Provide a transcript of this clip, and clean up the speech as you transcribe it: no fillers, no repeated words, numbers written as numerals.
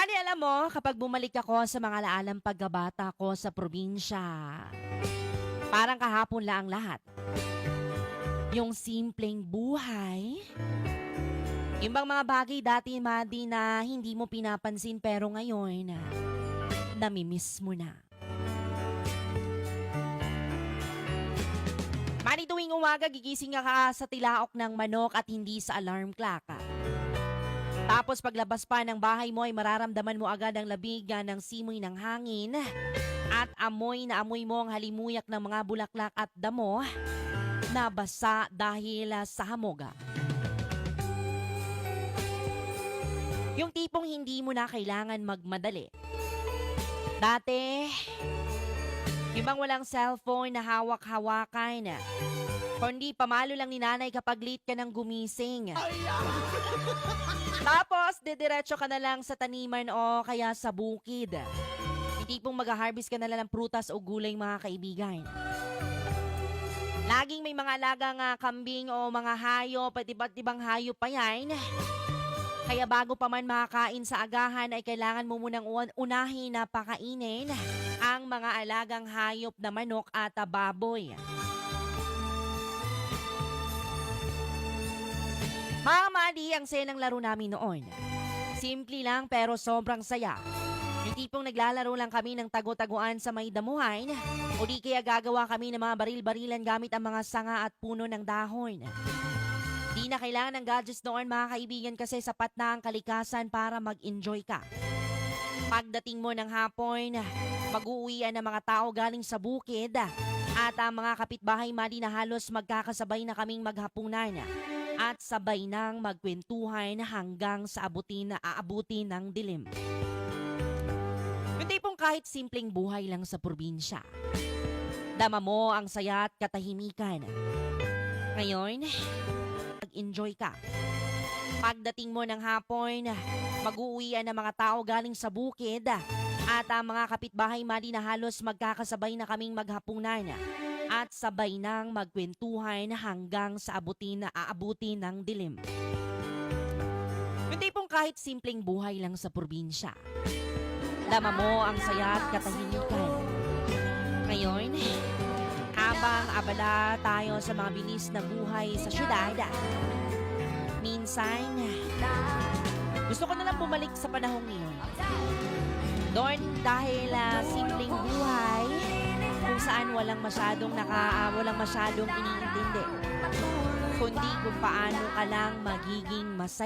Mali alam mo, kapag bumalik ako sa mga laalang pagkabata ko sa probinsya, parang kahapon lang ang lahat. Yung simpleng buhay, yung bang mga bagay dati, Madi, na hindi mo pinapansin pero ngayon, namimiss mo na. Madi, tuwing umaga, gigising ka sa tilaok ng manok at hindi sa alarm clock. Tapos paglabas pa ng bahay mo ay mararamdaman mo agad ang labig ng simoy ng hangin at amoy na amoy mo ang halimuyak ng mga bulaklak at damo na basa dahil sa hamog. Yung tipong hindi mo na kailangan magmadali. Dati, yung bang walang cellphone na hawak-hawakan, kundi pamalo lang ni nanay kapag late ka ng gumising. Tapos, didiretso ka na lang sa taniman o kaya sa bukid. Hindi pong mag-harvest ka na lang ng prutas o gulay, mga kaibigan. Laging may mga alagang kambing o mga hayop at iba't ibang hayop pa yan. Kaya bago pa man makakain sa agahan ay kailangan mo munang unahin na pakainin ang mga alagang hayop na manok at baboy. Mga Madi, ang saya ng laro namin noon. Simple lang pero sobrang saya. Yung tipong naglalaro lang kami ng tago-taguan sa may damuhan o di kaya gagawa kami ng mga baril-barilan gamit ang mga sanga at puno ng dahon. Di na kailangan ng gadgets noon, mga kaibigan, kasi sapat na ang kalikasan para mag-enjoy ka. Pagdating mo ng hapon, mag-uuwian ng mga tao galing sa bukid at ang mga kapitbahay, Madi, na halos magkakasabay na kaming maghapunan at sabay nang magkwentuhan hanggang sa aabutin ng dilim. Yung tipong kahit simpleng buhay lang sa probinsya, dama mo ang saya at katahimikan. Ngayon, mag-enjoy ka. Pagdating mo ng hapon, mag-uuwian ng mga tao galing sa bukid at ang mga kapitbahay, Madi, na halos magkakasabay na kaming maghapunan at sabay nang magkwentuhan hanggang sa aabutin ng dilim. Yung tipong kahit simpleng buhay lang sa probinsya, dama mo ang saya at katahimikan. Ngayon, habang abala tayo sa mga bilis na buhay sa syudad, minsan, gusto ko na lang bumalik sa panahong iyon. Doon dahil simpleng buhay, kung saan walang masyadong iniintindi, kundi kung paano ka lang magiging masaya.